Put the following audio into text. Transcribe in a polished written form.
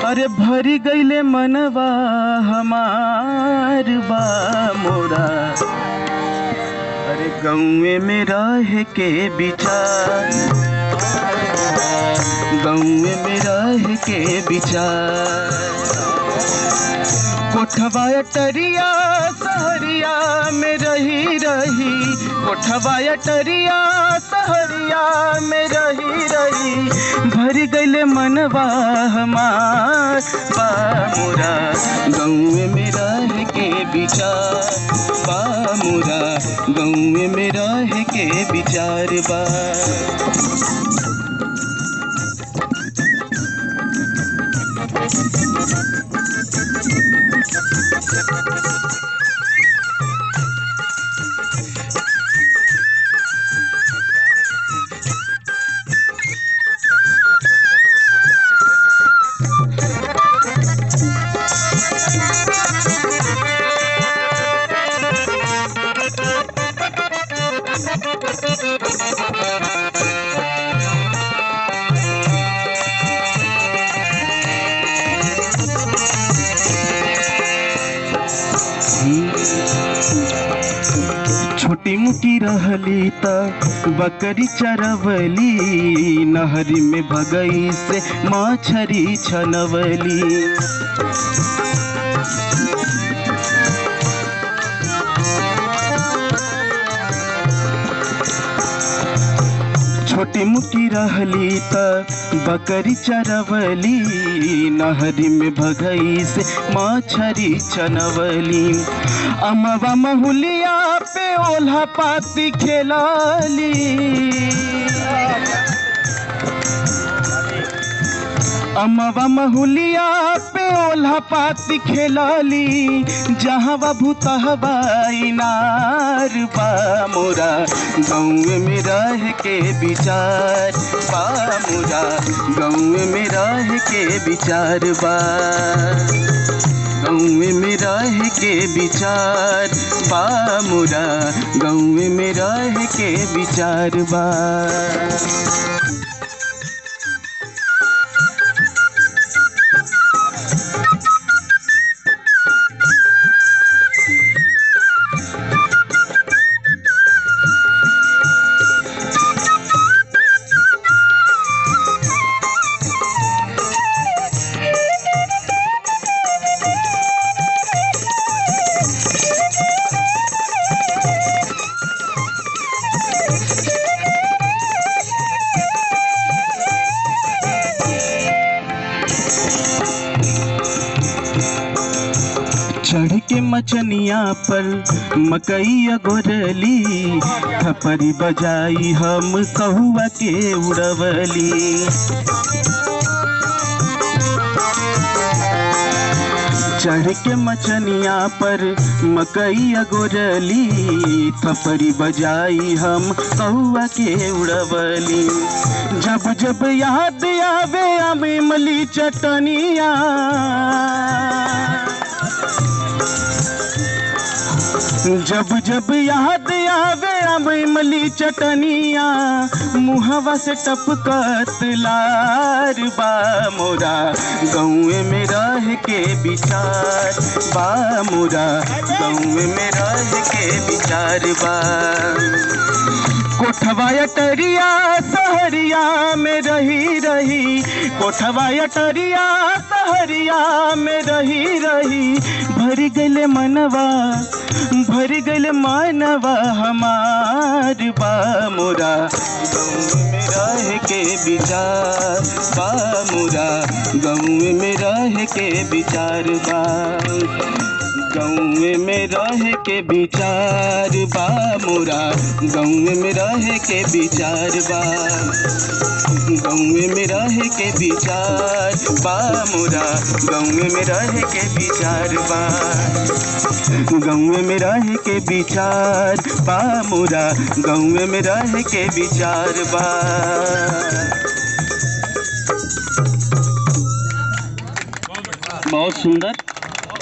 अरे भरी गईले मनवा हमार बा मोरा। अरे गाँवे में रह के विचार, गाँवे में रह के विचार। कोठवा अटरिया सहरिया में रही रही, कोठवा अटरिया सहरिया में रही रही। भर गईले मनवा हमार बा मोरा। गाँवे में रह के विचार बा मोरा, गाँवे में रह के विचार बा। छोटी मुटी रहली त बकरी चरवली, नहरी में भगई से मछरी छनवली। छोटी मुटी रहली त बकरी चरवली, नहरी में भगई से मछरी छनवली। अमवा महुलिया पे ओल्हा पाती खेलाली, अमवा महुलिया पे ओल्हा पाती खेलाली। जहाँ भूतहबा इनार बा मोरा। गाँव में रह के विचार बा मोरा, गाँव में रह के विचार बा। गाँव में रह के विचार बा मोरा, गाँव में रह के विचार बा। चढ़ के मचनिया पर मकई गोरली, थपरी बजाई हम कहुआ के उड़वली। चढ़ के मचनिया पर मकई गोरली, थपरी बजाई हम कहुआ के उड़वली। जब जब याद आवे अमीमली चटनिया, जब जब याद आवे अमीमली चटनिया, मुहवा से टपकत लार बा मोरा। गाँव में रह के विचार बा मोरा, गाँव में रह के विचार बा। कोठवा अटरिया सहरिया में रही रही, कोठवा अटरिया सहरिया में रही रही। भर गईले मनवा, भर गईले मनवा हमार बा मोरा। गाँव में रह के विचार बा मोरा, गाँव में रह के विचार बा। गाँव में रह के विचार बा मोरा, गाँव में रह के विचार बा। गाँव में रह के विचार बा मोरा, गाँव में रह के विचार बा। गाँव में रह के विचार बा मोरा, गाँव में रह के विचार बा। बहुत सुंदर।